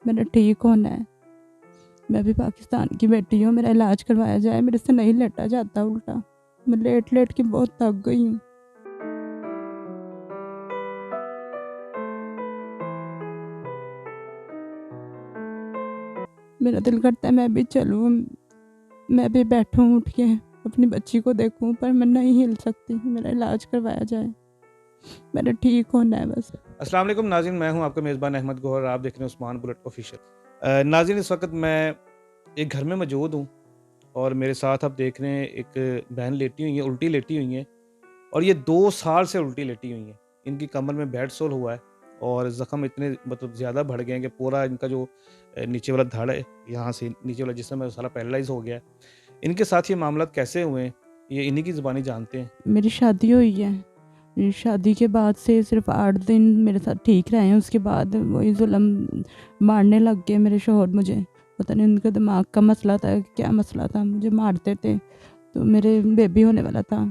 मेरा ठीक होना है। मैं भी पाकिस्तान की बेटी हूँ, मेरा इलाज करवाया जाए, मेरे से नहीं लेटा जाता उल्टा। मैं लेट लेट के बहुत थक गई हूँ। मेरा दिल करता है मैं भी चलूँ, मैं भी बैठूँ उठ के अपनी बच्ची को देखूँ, पर मैं नहीं हिल सकती। मेरा इलाज करवाया जाए, मेरा ठीक होना है बस। अस्सलाम वालेकुम नाज़रीन, मैं हूं आपका मेज़बान अहमद गौहर। आप देख रहे हैं उस्मान बुलेट ऑफिशियल। नाज़रीन, इस वक्त मैं एक घर में मौजूद हूं और मेरे साथ आप देख रहे हैं एक बहन लेटी हुई है, उल्टी लेटी हुई हैं और ये 2 साल से उल्टी लेटी हुई हैं। इनकी कमर में बेड सोल हुआ है और ज़ख्म इतने मतलब ज़्यादा बढ़ गए हैं कि पूरा इनका जो नीचे वाला धड़ है, यहाँ से नीचे वाला जिस्म है, वो सारा पैरालाइज़ हो गया है। इनके साथ ये मामलात कैसे हुए हैं, ये इन्हीं की ज़ुबानी जानते हैं। मेरी शादी हुई है। मेरी शादी के बाद से सिर्फ 8 दिन मेरे साथ ठीक रहे हैं, उसके बाद वही जुल्म मारने लग गए मेरे शौहर मुझे। पता नहीं उनके दिमाग का मसला था, क्या मसला था, मुझे मारते थे। तो मेरे बेबी होने वाला था,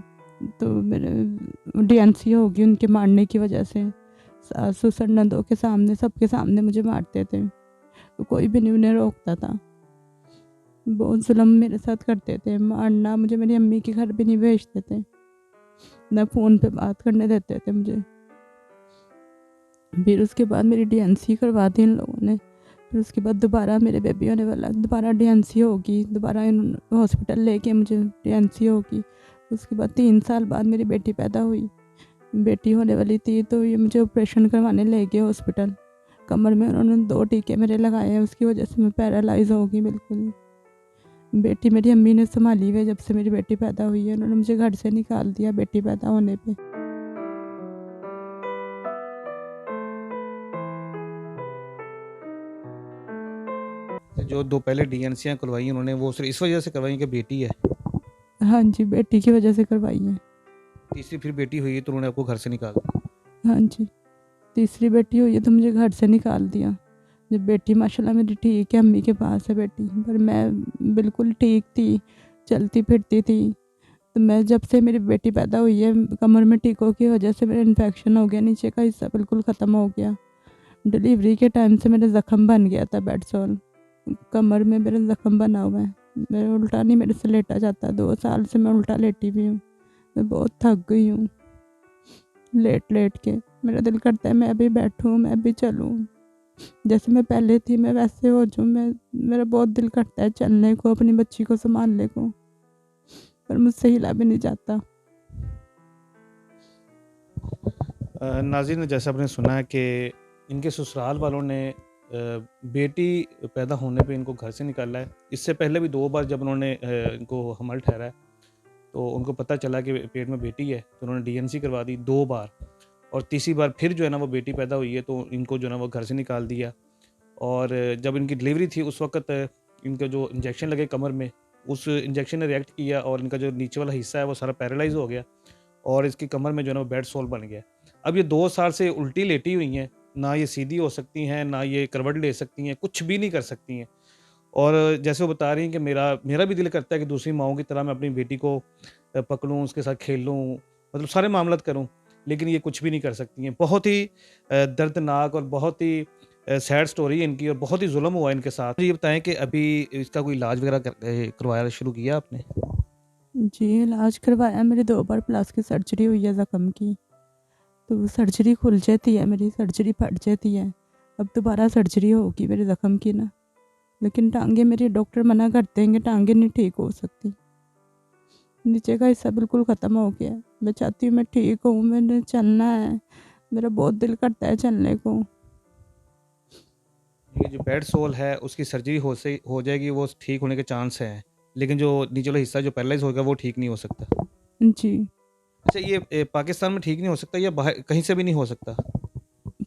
तो मेरे डीएनसी होगी उनके मारने की वजह से। सास ससुर नंदों के सामने, सबके सामने मुझे मारते थे, तो कोई भी नहीं उन्हें रोकता था। बहुत जुल्म मेरे साथ करते थे, मारना, मुझे मेरी अम्मी के घर भी नहीं भेजते थे, ना फ़ोन पे बात करने देते थे मुझे। फिर उसके बाद मेरी डीएनसी करवा दी इन लोगों ने। फिर उसके बाद दोबारा मेरे बेबी होने वाला, दोबारा डीएनसी होगी, दोबारा इन हॉस्पिटल लेके मुझे डीएनसी होगी। उसके बाद 3 साल बाद मेरी बेटी पैदा हुई। बेटी होने वाली थी तो ये मुझे ऑपरेशन करवाने ले गए हॉस्पिटल। कमर में उन्होंने 2 टीके मेरे लगाए हैं, उसकी वजह से मैं पैरालाइज़ हो गई बिल्कुल ही। बेटी मेरी अम्मी ने संभाली हुई है, जब से मेरी बेटी पैदा हुई है। उन्होंने मुझे घर से निकाल दिया बेटी पैदा होने पे। जो 2 पहले डीएनसीयाँ करवाई उन्होंने, वो सिर्फ़ इस वजह से करवाई कि बेटी है। हाँ जी, बेटी की वजह से करवाई है। तीसरी फिर बेटी हुई तो उन्होंने आपको घर से निकाल दिया। हाँ जी, तीसरी बेटी हुई है तो मुझे घर से निकाल दिया। जब बेटी माशाल्लाह मेरी ठीक है, अम्मी के पास है बेटी, पर मैं बिल्कुल ठीक थी, चलती फिरती थी। तो मैं जब से मेरी बेटी पैदा हुई है, कमर में टीकों की वजह से मेरा इन्फेक्शन हो गया, नीचे का हिस्सा बिल्कुल ख़त्म हो गया। डिलीवरी के टाइम से मेरा ज़ख्म बन गया था बेड सोल, कमर में मेरा ज़ख्म बना हुआ है। मैं उल्टा नहीं मेरे से लेटा जाता, 2 साल से मैं उल्टा लेटी हुई हूँ। मैं बहुत थक गई हूँ लेट लेट के। मेरा दिल करता है मैं भी बैठूँ, मैं भी चलूँ, जैसे मैं पहले थी मैं वैसे हो जाऊँ। मेरा बहुत दिल करता है चलने को, अपनी बच्ची को संभालने को, पर मुझसे हिला भी नहीं जाता। नाज़रीन, जैसा आपने सुना है कि इनके ससुराल वालों ने बेटी पैदा होने पे इनको घर से निकाला है। इससे पहले भी 2 बार जब उन्होंने इनको हमल ठहरा है, तो उनको पता चला कि पेट में बेटी है, तो उन्होंने डीएनसी करवा दी 2 बार और तीसरी बार फिर जो है ना वो बेटी पैदा हुई है, तो इनको जो है ना वो घर से निकाल दिया। और जब इनकी डिलीवरी थी उस वक़्त इनका जो इंजेक्शन लगे कमर में, उस इंजेक्शन ने रिएक्ट किया और इनका जो नीचे वाला हिस्सा है वो सारा पैरालाइज़ हो गया और इसकी कमर में जो है ना वो बेड सोल बन गया। अब ये 2 साल से उल्टी लेटी हुई हैं, ना ये सीधी हो सकती हैं, ना ये करवट ले सकती हैं, कुछ भी नहीं कर सकती हैं। और जैसे वो बता रही हैं कि मेरा मेरा भी दिल करता है कि दूसरी माँओं की तरह मैं अपनी बेटी को पकड़ूँ, उसके साथ खेलूँ, मतलब सारे मामलात करूँ, लेकिन ये कुछ भी नहीं कर सकती हैं। बहुत ही दर्दनाक और बहुत ही सैड स्टोरी है इनकी और बहुत ही ज़ुल्म हुआ है इनके साथ। ये बताएँ कि अभी इसका कोई इलाज वगैरह करवाया शुरू किया आपने? जी, इलाज करवाया, मेरी 2 बार प्लास की सर्जरी हुई है ज़ख्म की। तो वो सर्जरी खुल जाती है, मेरी सर्जरी फट जाती है। अब दोबारा सर्जरी होगी मेरे ज़ख्म की ना, लेकिन टाँगें मेरे डॉक्टर मना करते हैं कि टाँगें नहीं ठीक हो सकती। नीचे का हिस्सा बिल्कुल ख़त्म हो गया है। मैं चाहती हूँ मैं ठीक हूँ, मैंने चलना है, मेरा बहुत दिल करता है चलने को। ये जो बेड सोल है उसकी सर्जरी हो जाएगी, वो ठीक होने के चांस हैं, लेकिन जो नीचे वाला हिस्सा जो पैरालाइज़ होगा वो ठीक नहीं हो सकता। जी, अच्छा, ये पाकिस्तान में ठीक नहीं हो सकता या बाहर कहीं से भी नहीं हो सकता?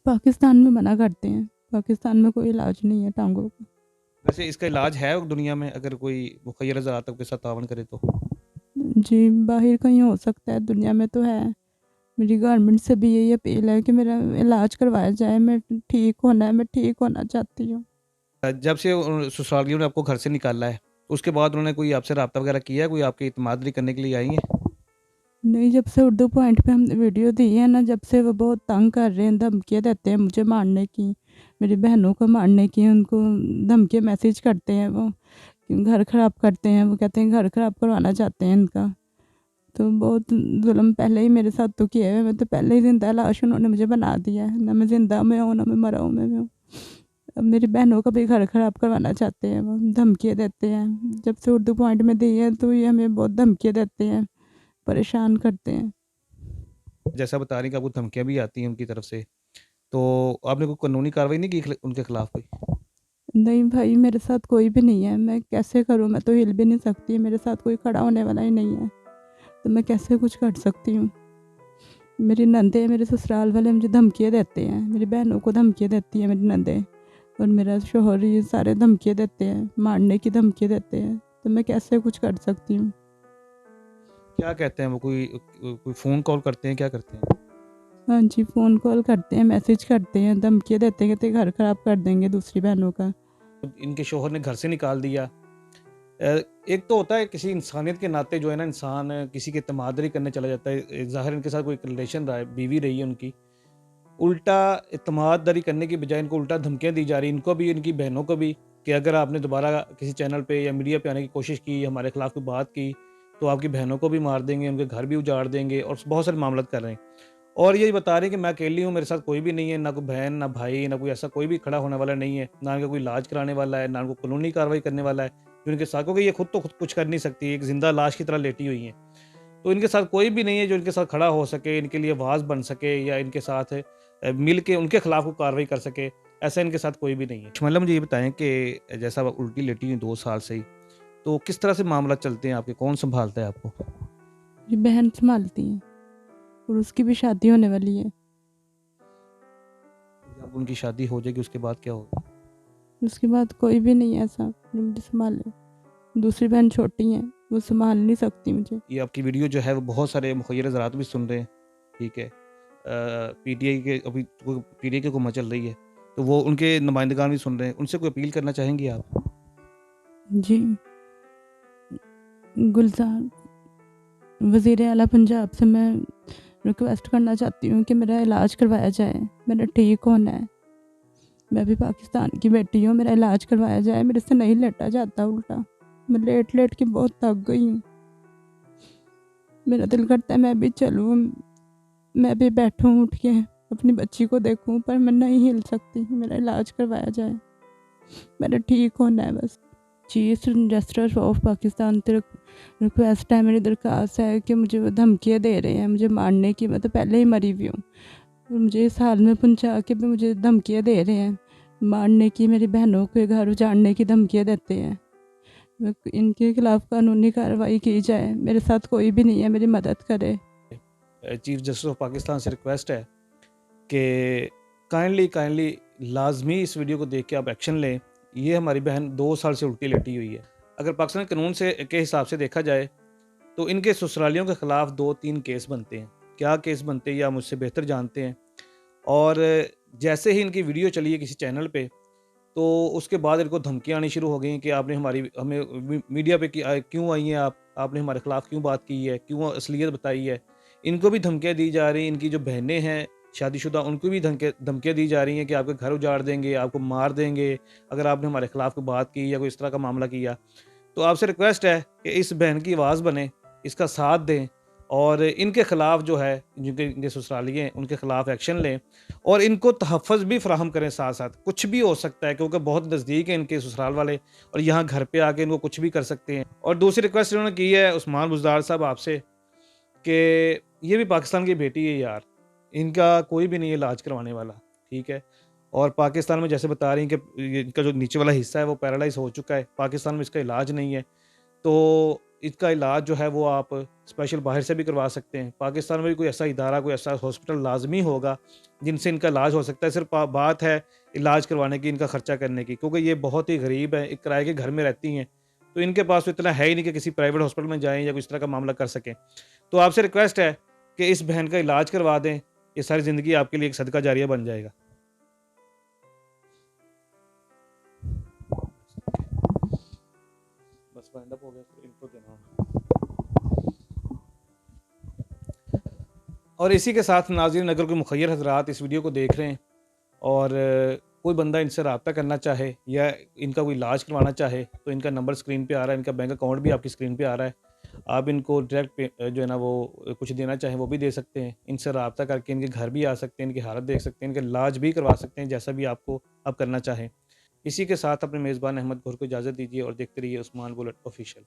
पाकिस्तान में मना करते हैं, पाकिस्तान में कोई इलाज नहीं है टाँगों का। वैसे इसका इलाज है दुनिया में, अगर कोई मुखय्यर ज़रात आपके साथ तावन करे तो? जी, बाहर कहीं हो सकता है, दुनिया में तो है। मेरी गवर्नमेंट से भी यही अपील है कि मेरा इलाज करवाया जाए, मैं ठीक होना है, मैं ठीक होना चाहती हूँ। जब से ससुरालियों ने आपको घर से निकाला है, उसके बाद उन्होंने कोई आपसे राब्ता वगैरह किया है? कोई आपकी इतमादरी करने के लिए आई हैं? नहीं, जब से उर्दू पॉइंट पे हमने वीडियो दी है ना, जब से वो बहुत तंग कर रहे हैं, धमकियाँ देते हैं मुझे मारने की। मेरी बहनों को मारने की उनको धमकी मैसेज करते हैं वो, कि घर ख़राब करते हैं, वो कहते हैं घर ख़राब करवाना चाहते हैं इनका। तो बहुत जुल्म पहले ही मेरे साथ तो किए हुए, मैं तो पहले ही ज़िंदा लाश उन्होंने मुझे बना दिया है, ना मैं ज़िंदा में हूँ ना मैं मरा हूँ मैं हूँ। अब मेरी बहनों का भी घर ख़राब करवाना चाहते हैं, वो धमकियाँ देते हैं। जब से उर्दू पॉइंट में दी है तो ये हमें बहुत धमकियाँ देते हैं, परेशान करते हैं। जैसा बता रही हैं कि आपको धमकियाँ भी आती हैं उनकी तरफ से, तो आपने कोई कानूनी कार्रवाई नहीं की उनके खिलाफ कोई? नहीं भाई, मेरे साथ कोई भी नहीं है, मैं कैसे करूँ? मैं तो हिल भी नहीं सकती, मेरे साथ कोई खड़ा होने वाला ही नहीं है, तो मैं कैसे कुछ कर सकती हूँ? मेरी नंदे, मेरे ससुराल वाले मुझे धमकियाँ देते हैं, मेरी बहनों को धमकियाँ देती हैं मेरी नंदे, और मेरा शोहर, ये सारे धमकियाँ देते हैं, मारने की धमकियाँ देते हैं, तो मैं कैसे कुछ कर सकती हूँ? क्या कहते हैं वो, कोई कोई फ़ोन कॉल करते हैं, क्या करते हैं? हाँ जी, फ़ोन कॉल करते हैं, मैसेज करते हैं, धमकियाँ देते हैं, कहते हैं घर ख़राब कर देंगे दूसरी बहनों का। इनके शौहर ने घर से निकाल दिया। एक तो होता है किसी इंसानियत के नाते जो है ना, इंसान किसी की तमादरी करने चला जाता है। ज़ाहिर इनके साथ कोई रिलेशन रहा है, बीवी रही है उनकी। उल्टा इत्मीनान करने की बजाय इनको उल्टा धमकियाँ दी जा रही हैं, इनको भी, इनकी बहनों को भी, कि अगर आपने दोबारा किसी चैनल पे या मीडिया पे आने की कोशिश की, हमारे खिलाफ कोई बात की, तो आपकी बहनों को भी मार देंगे, उनके घर भी उजाड़ देंगे, और बहुत सारे मामला कर रहे हैं। और ये बता रहे हैं कि मैं अकेली हूँ, मेरे साथ कोई भी नहीं है, ना कोई बहन, ना भाई, ना कोई ऐसा कोई भी खड़ा होने वाला नहीं है, ना इनका कोई इलाज कराने वाला है, ना इनको कानूनी कार्रवाई करने वाला है। जो इनके साथ, क्योंकि ये खुद तो खुद कुछ कर नहीं सकती, एक जिंदा लाश की तरह लेटी हुई हैं। तो इनके साथ कोई भी नहीं है जो इनके साथ खड़ा हो सके, इनके लिए आवाज़ बन सके, या इनके साथ मिल के उनके खिलाफ कोई कार्रवाई कर सके, ऐसा इनके साथ कोई भी नहीं है। मतलब मुझे ये बताएं कि जैसा आप उल्टी लेटी हुई 2 साल से ही, तो किस तरह से मामला चलते हैं आपके, कौन संभालता है आपको? मेरी बहन संभालती हैं, और उसकी भी शादी होने वाली है। जब उनकी शादी हो जाएगी उसके बाद क्या होगा? उसके बाद कोई भी नहीं है ऐसा जो मुझे संभाले। दूसरी बहन छोटी है, वो संभाल नहीं सकती मुझे। ये आपकी वीडियो जो है वो बहुत सारे मुखय्यर हज़रात भी सुन रहे हैं, ठीक है। पीटीआई के अभी पीटीआई की हुकूमत चल रही है, तो वो उनके नुमाइंदगान भी सुन रहे हैं, उनसे कोई अपील करना चाहेंगी आप? जी, गुलजार वज़ीर आला पंजाब से मैं रिक्वेस्ट करना चाहती हूँ कि मेरा इलाज करवाया जाए, मेरा ठीक होना है। मैं भी पाकिस्तान की बेटी हूँ, मेरा इलाज करवाया जाए, मेरे से नहीं लेटा जाता उल्टा। मैं लेट लेट के बहुत थक गई हूँ। मेरा दिल करता है मैं भी चलूँ, मैं भी बैठूँ उठ के, अपनी बच्ची को देखूँ, पर मैं नहीं हिल सकती। मेरा इलाज करवाया जाए, मेरा ठीक होना है बस। चीफ जस्टिस ऑफ पाकिस्तान से रिक्वेस्ट है, मेरी दरख्वास्त है कि मुझे वो धमकियाँ दे रहे हैं मुझे मारने की। मैं तो पहले ही मरी हुई हूँ, और मुझे इस हाल में पहुँचा के भी मुझे धमकियाँ दे रहे हैं मारने की। मेरी बहनों के घर उजाड़ने की धमकियाँ देते हैं। इनके खिलाफ कानूनी कार्रवाई की जाए, मेरे साथ कोई भी नहीं है, मेरी मदद करे। चीफ जस्टिस ऑफ पाकिस्तान से रिक्वेस्ट है कि काइंडली लाजमी इस वीडियो को देख के आप एक्शन लें। ये हमारी बहन 2 साल से उल्टी लेटी हुई है। अगर पाकिस्तान कानून से के हिसाब से देखा जाए तो इनके ससुरालियों के ख़िलाफ़ 2-3 केस बनते हैं। क्या केस बनते हैं ये आप मुझसे बेहतर जानते हैं। और जैसे ही इनकी वीडियो चली है किसी चैनल पे, तो उसके बाद इनको धमकियाँ आनी शुरू हो गई कि आपने हमें मीडिया पे क्यों आई हैं आप? आपने हमारे ख़िलाफ़ क्यों बात की है? क्यों असलियत बताई है? इनको भी धमकियाँ दी जा रही हैं। इनकी जो बहनें हैं शादीशुदा, उनको भी धमकियाँ दी जा रही हैं कि आपके घर उजाड़ देंगे, आपको मार देंगे, अगर आपने हमारे ख़िलाफ़ कोई बात की या कोई इस तरह का मामला किया। तो आपसे रिक्वेस्ट है कि इस बहन की आवाज़ बनें, इसका साथ दें, और इनके ख़िलाफ़ जो है, जिनके इनके ससुरालिए हैं, उनके ख़िलाफ़ एक्शन लें, और इनको तहफ़्फ़ुज़ भी फ़राहम करें साथ-साथ। कुछ भी हो सकता है क्योंकि बहुत नज़दीक हैं इनके ससुराल वाले, और यहाँ घर पे आके इनको कुछ भी कर सकते हैं। और दूसरी रिक्वेस्ट इन्होंने की है उस्मान बुज़दार साहब आपसे, कि ये भी पाकिस्तान की बेटी है यार, इनका कोई भी नहीं है इलाज करवाने वाला, ठीक है? और पाकिस्तान में जैसे बता रही हैं कि ये इनका जो नीचे वाला हिस्सा है वो पैरालाइज़ हो चुका है, पाकिस्तान में इसका इलाज नहीं है। तो इसका इलाज जो है वो आप स्पेशल बाहर से भी करवा सकते हैं। पाकिस्तान में भी कोई ऐसा इदारा, कोई ऐसा हॉस्पिटल लाज़मी होगा जिनसे इनका इलाज हो सकता है। सिर्फ़ बात है इलाज करवाने की, इनका खर्चा करने की, क्योंकि ये बहुत ही गरीब हैं, एक किराए के घर में रहती हैं। तो इनके पास तो इतना है ही नहीं कि किसी प्राइवेट हॉस्पिटल में जाएँ या कोई इस तरह का मामला कर सकें। तो आपसे रिक्वेस्ट है कि इस बहन का इलाज करवा दें, ये सारी ज़िंदगी आपके लिए एक सदका जारिया बन जाएगा। बस वाइंड अप हो गया, तो इंट्रो देना होगा। और इसी के साथ नाज़रीन, अगर कोई मुखय्यर हज़रात इस वीडियो को देख रहे हैं और कोई बंदा इनसे रब्ता करना चाहे या इनका कोई इलाज करवाना चाहे तो इनका नंबर स्क्रीन पे आ रहा है, इनका बैंक अकाउंट भी आपकी स्क्रीन पे आ रहा है। आप इनको डायरेक्ट पे जो है ना वो कुछ देना चाहें वो भी दे सकते हैं। इनसे रब्ता करके इनके घर भी आ सकते हैं, इनकी हालत देख सकते हैं, इनका इलाज भी करवा सकते हैं, जैसा भी आपको आप करना चाहें। इसी के साथ अपने मेज़बान अहमद गौहर को इजाज़त दीजिए और देखते रहिए उस्मान बुलेट ऑफ़िशियल।